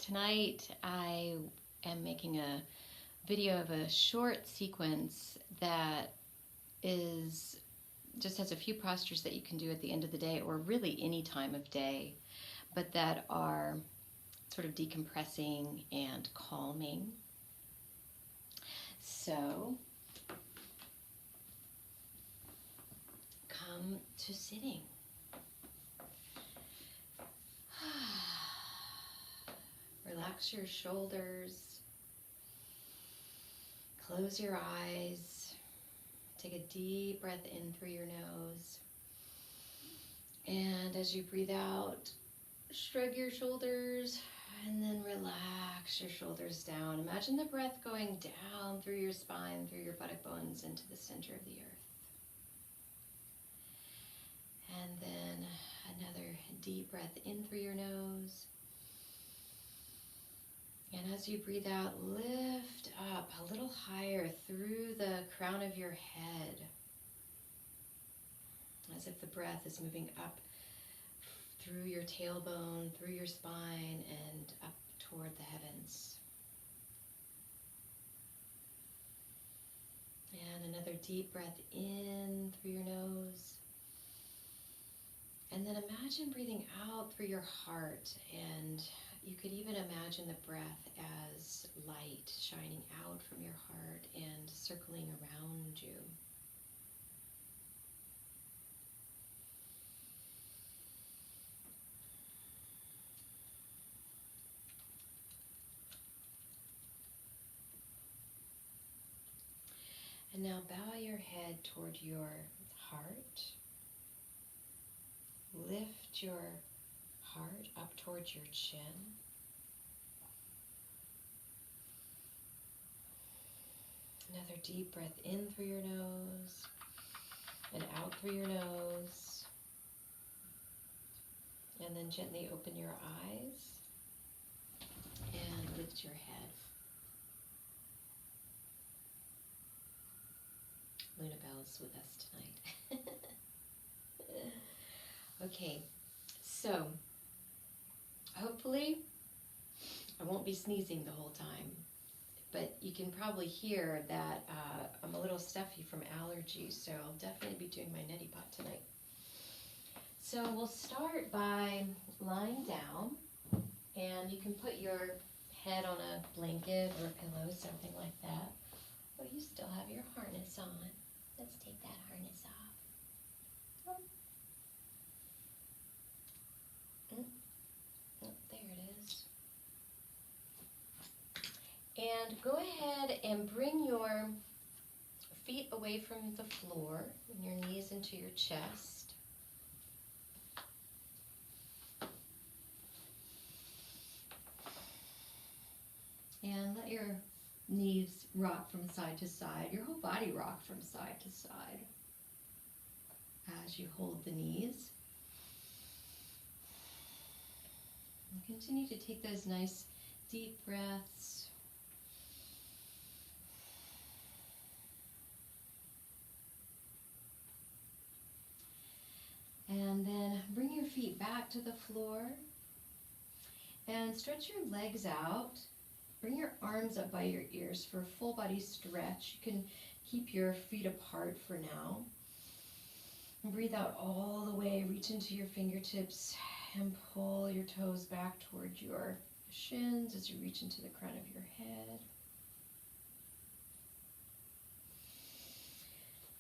Tonight I am making a video of a short sequence that is just has a few postures that you can do at the end of the day or really any time of day, but that are sort of decompressing and calming. So come to sitting. Relax your shoulders, close your eyes, take a deep breath in through your nose, and as you breathe out, shrug your shoulders and then relax your shoulders down. Imagine the breath going down through your spine, through your buttock bones into the center of the earth. And then another deep breath in through your nose. And as you breathe out, lift up a little higher through the crown of your head, as if the breath is moving up through your tailbone, through your spine, and up toward the heavens. And another deep breath in through your nose. And then imagine breathing out through your heart, and you could even imagine the breath as light shining out from your heart and circling around you. And now bow your head toward your heart. Lift your heart up towards your chin. Another deep breath in through your nose and out through your nose. And then gently open your eyes and lift your head. Luna Bell's with us tonight. Okay, so hopefully I won't be sneezing the whole time, but you can probably hear that I'm a little stuffy from allergies, so I'll definitely be doing my neti pot tonight. So we'll start by lying down, and you can put your head on a blanket or a pillow, something like that. Oh, you still have your harness on. Let's take that harness off. Oh, there it is. And go ahead and bring your feet away from the floor and your knees into your chest. And let your knees rock from side to side, your whole body rock from side to side as you hold the knees. And continue to take those nice deep breaths. And then bring your feet back to the floor and stretch your legs out. Bring your arms up by your ears for a full body stretch. You can keep your feet apart for now. And breathe out all the way. Reach into your fingertips and pull your toes back towards your shins as you reach into the crown of your head.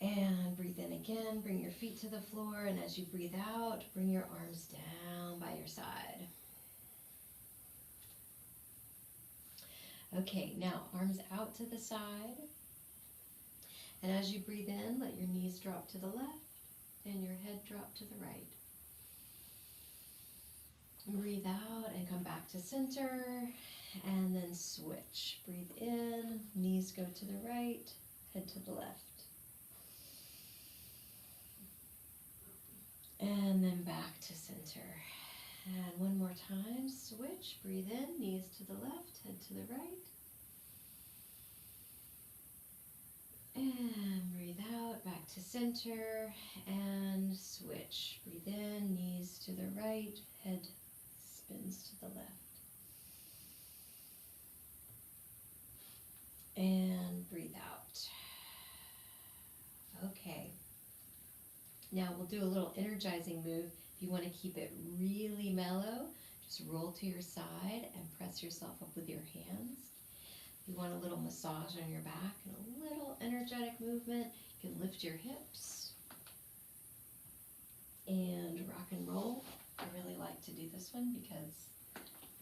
And breathe in again. Bring your feet to the floor. And as you breathe out, bring your arms down by your side. Okay, now arms out to the side. And as you breathe in, let your knees drop to the left and your head drop to the right. Breathe out and come back to center, and then switch. Breathe in, knees go to the right, head to the left. And then back to center. And one more time, switch, breathe in, knees to the left, head to the right. And breathe out, back to center, and switch. Breathe in, knees to the right, head spins to the left. Now we'll do a little energizing move. If you want to keep it really mellow, just roll to your side and press yourself up with your hands. If you want a little massage on your back and a little energetic movement, you can lift your hips and rock and roll. I really like to do this one because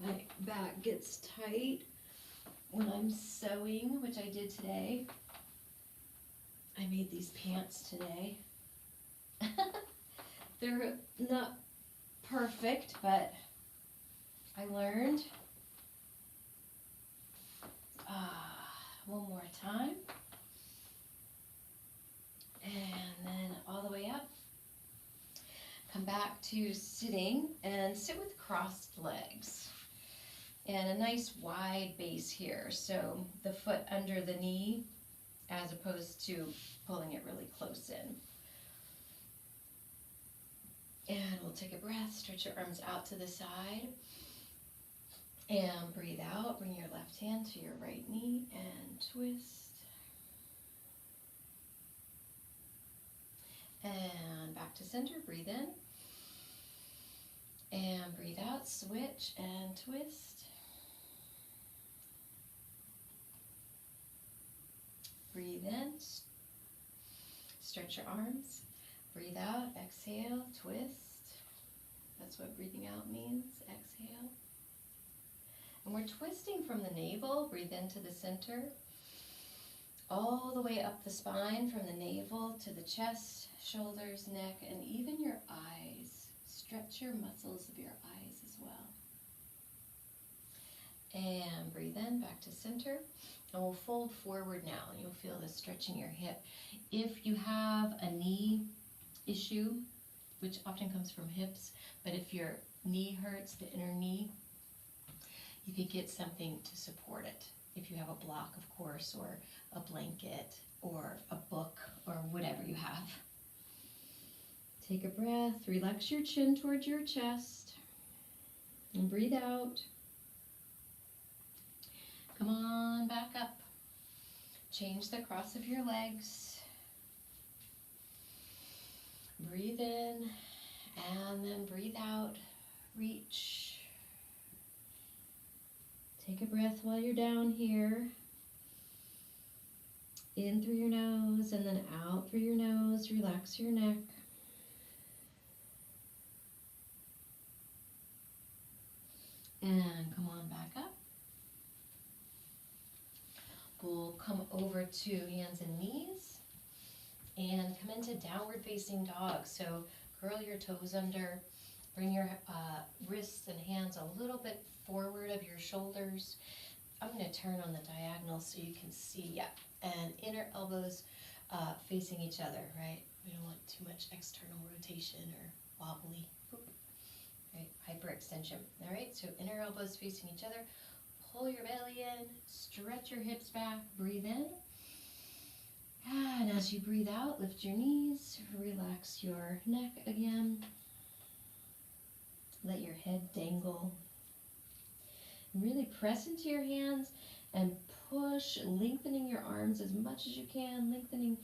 my back gets tight when I'm sewing, which I did today. I made these pants today. They're not perfect, but I learned. One more time. And then all the way up. Come back to sitting and sit with crossed legs. And a nice wide base here. So the foot under the knee as opposed to pulling it really close in. And we'll take a breath, stretch your arms out to the side. And breathe out, bring your left hand to your right knee and twist. And back to center, breathe in. And breathe out, switch and twist. Breathe in, stretch your arms. Breathe out, exhale, twist. That's what breathing out means, exhale. And we're twisting from the navel, breathe into the center, all the way up the spine from the navel to the chest, shoulders, neck, and even your eyes. Stretch your muscles of your eyes as well. And breathe in, back to center. And we'll fold forward now, and you'll feel this stretching your hip. If you have a knee issue, which often comes from hips, but if your knee hurts, the inner knee, you could get something to support it. If you have a block, of course, or a blanket, or a book, or whatever you have. Take a breath, relax your chin towards your chest, and breathe out. Come on back up. Change the cross of your legs. Breathe in, and then breathe out. Reach. Take a breath while you're down here. In through your nose and then out through your nose. Relax your neck. And come on back up. We'll come over to hands and knees and come into downward facing dog. So curl your toes under. Bring your wrists and hands a little bit forward of your shoulders. I'm going to turn on the diagonal so you can see, yeah, and inner elbows facing each other, right? We don't want too much external rotation or wobbly, right? Hyperextension, all right? So inner elbows facing each other. Pull your belly in, stretch your hips back, breathe in. And as you breathe out, lift your knees, relax your neck again. Let your head dangle. Really press into your hands and push, lengthening your arms as much as you can, lengthening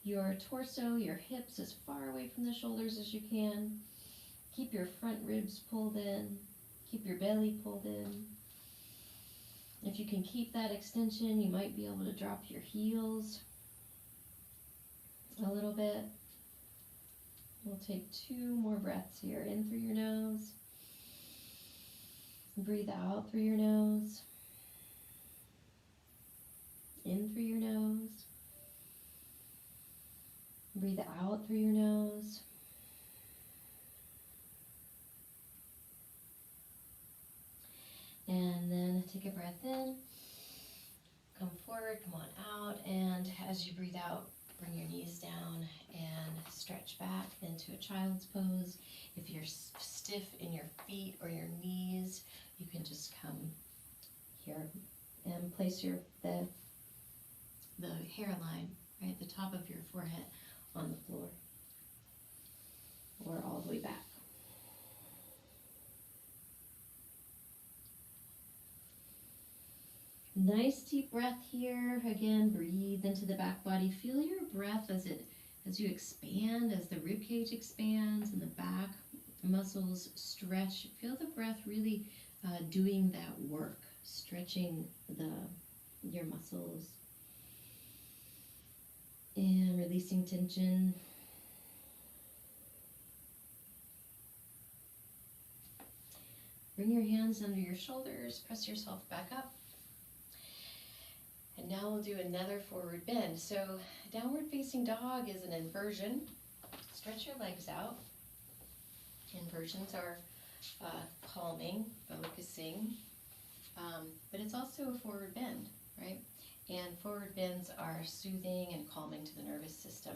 your torso, your hips as far away from the shoulders as you can. Keep your front ribs pulled in. Keep your belly pulled in. If you can keep that extension, you might be able to drop your heels a little bit. We'll take 2 more breaths here. In through your nose. Breathe out through your nose. In through your nose. Breathe out through your nose. And then take a breath in. Come forward, come on out. And as you breathe out, bring your knees down and stretch back into a child's pose. If you're stiff in your feet or your knees, you can just come here and place the hairline, right, the top of your forehead on the floor or all the way back. Nice deep breath here. Again, breathe into the back body. Feel your breath as as you expand, as the rib cage expands and the back muscles stretch, feel the breath really doing that work, stretching your muscles and releasing tension. Bring your hands under your shoulders, press yourself back up. And now we'll do another forward bend. So downward facing dog is an inversion. Stretch your legs out. Inversions are calming, focusing, but it's also a forward bend, right? And forward bends are soothing and calming to the nervous system.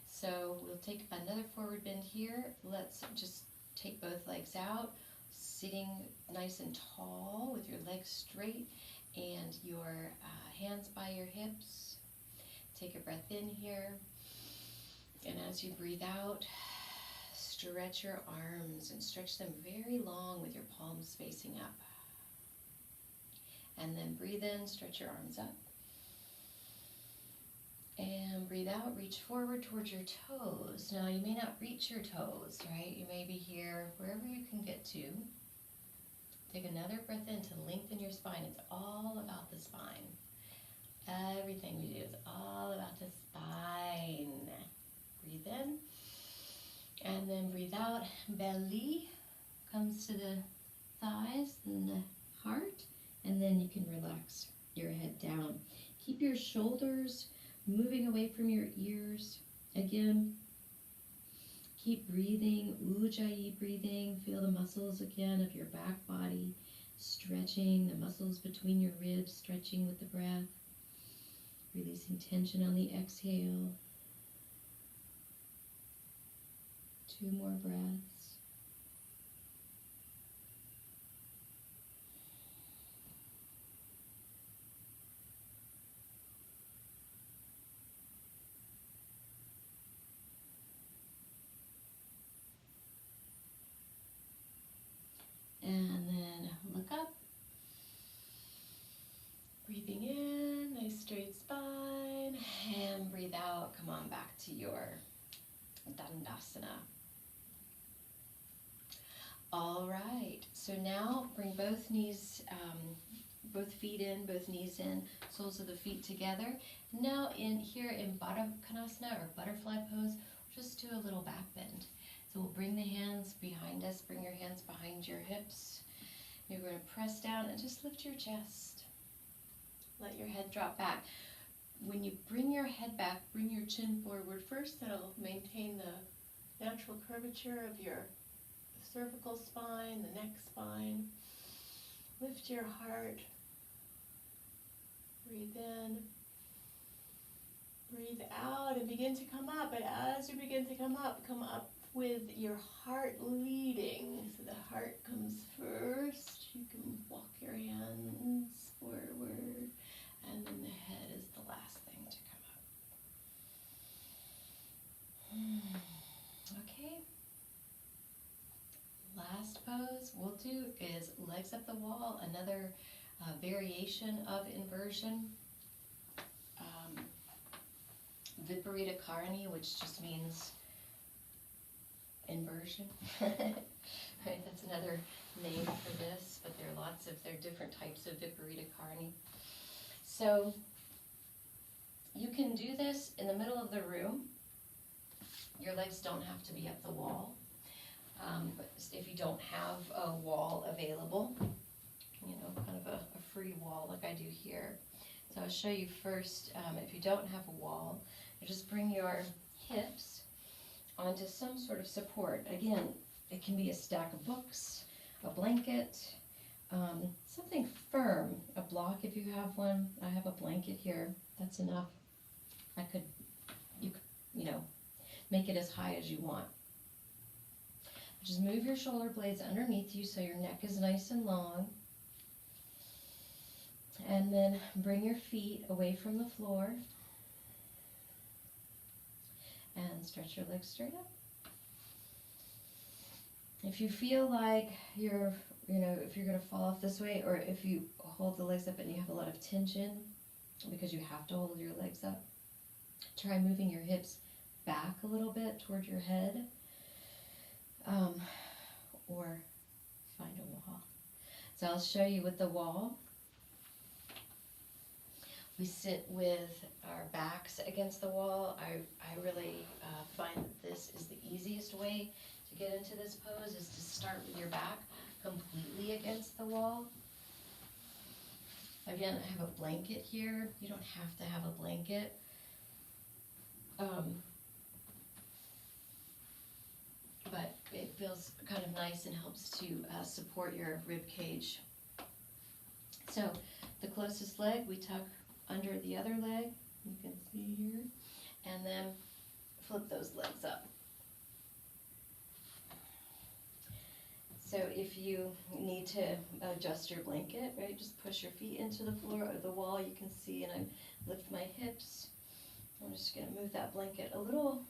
So we'll take another forward bend here. Let's just take both legs out, sitting nice and tall with your legs straight and your hands by your hips. Take a breath in here, and as you breathe out, stretch your arms and stretch them very long with your palms facing up. And then breathe in, stretch your arms up. And breathe out, reach forward towards your toes. Now you may not reach your toes, right? You may be here wherever you can get to. Take another breath in to lengthen your spine. It's all about the spine. Everything we do is all about the spine. Breathe in. And then breathe out. Belly comes to the thighs and the heart. And then you can relax your head down. Keep your shoulders moving away from your ears. Again, keep breathing, Ujjayi breathing. Feel the muscles again of your back body stretching, the muscles between your ribs stretching with the breath. Releasing tension on the exhale. 2 more breaths. And then look up. Breathing in, nice straight spine. And breathe out, come on back to your Dandasana. All right, so now bring both knees, both feet in, both knees in, soles of the feet together. Now in here in Baddha Konasana or butterfly pose, just do a little back bend. So we'll bring the hands behind us, bring your hands behind your hips. You're going to press down and just lift your chest. Let your head drop back. When you bring your head back, bring your chin forward first. That'll maintain the natural curvature of your cervical spine, the neck spine. Lift your heart. Breathe in. Breathe out and begin to come up. And as you begin to come up with your heart leading. So the heart comes first. You can walk your hands forward. And then the head is the last thing to come up. Okay. Last pose we'll do is legs up the wall, another variation of inversion. Viparita Karani, which just means inversion. Right, that's another name for this, but there are different types of Viparita Karani. So you can do this in the middle of the room. Your legs don't have to be up the wall. But if you don't have a wall available, kind of a free wall like I do here. So I'll show you first, if you don't have a wall, you just bring your hips onto some sort of support. Again, it can be a stack of books, a blanket, something firm, a block if you have one. I have a blanket here, that's enough. You could, make it as high as you want. Just move your shoulder blades underneath you so your neck is nice and long. And then bring your feet away from the floor. And stretch your legs straight up. If you feel like if you're going to fall off this way, or if you hold the legs up and you have a lot of tension, because you have to hold your legs up, try moving your hips back a little bit toward your head, or find a wall. So I'll show you with the wall. We sit with our backs against the wall. I really find that this is the easiest way to get into this pose, is to start with your back completely against the wall. Again, I have a blanket here. You don't have to have a blanket. But it feels kind of nice and helps to support your rib cage. So the closest leg we tuck under the other leg, you can see here, and then flip those legs up. So if you need to adjust your blanket, right, just push your feet into the floor or the wall, you can see, and I lift my hips. I'm just going to move that blanket a little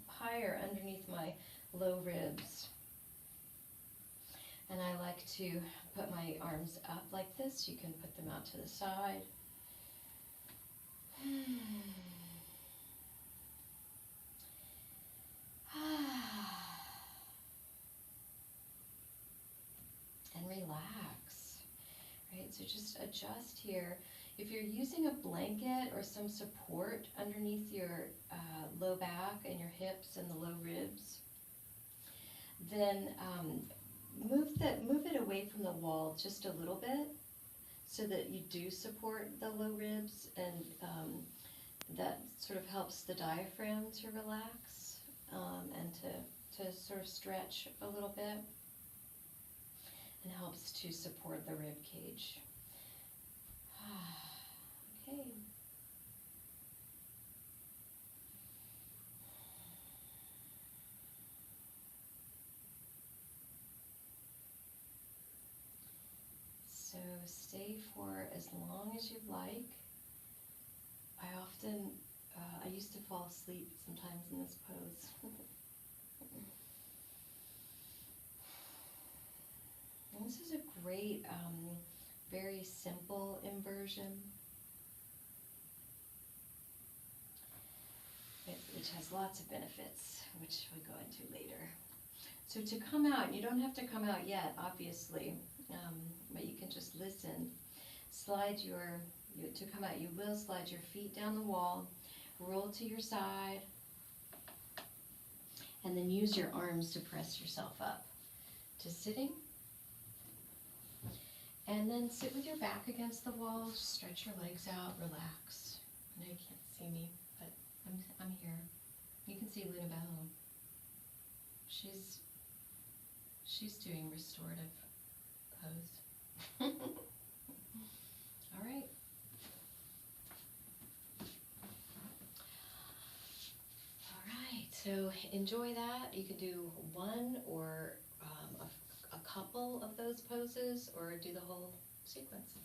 higher underneath my low ribs. And I like to put my arms up like this. You can put them out to the side. And relax, right? So just adjust here. If you're using a blanket or some support underneath your low back and your hips and the low ribs, then move it away from the wall just a little bit so that you do support the low ribs, and that sort of helps the diaphragm to relax and to sort of stretch a little bit, and helps to support the rib cage. Okay. So stay for as long as you'd like. I used to fall asleep sometimes in this pose. And this is a great, very simple inversion, which has lots of benefits, which we'll go into later. So to come out, you don't have to come out yet, obviously, but you can just listen. To come out, you will slide your feet down the wall, roll to your side, and then use your arms to press yourself up to sitting. And then sit with your back against the wall, stretch your legs out, relax. I know you can't see me, but I'm here. You can see Luna Bell. She's doing restorative pose. All right. All right, so enjoy that. You can do one or a couple of those poses, or do the whole sequence.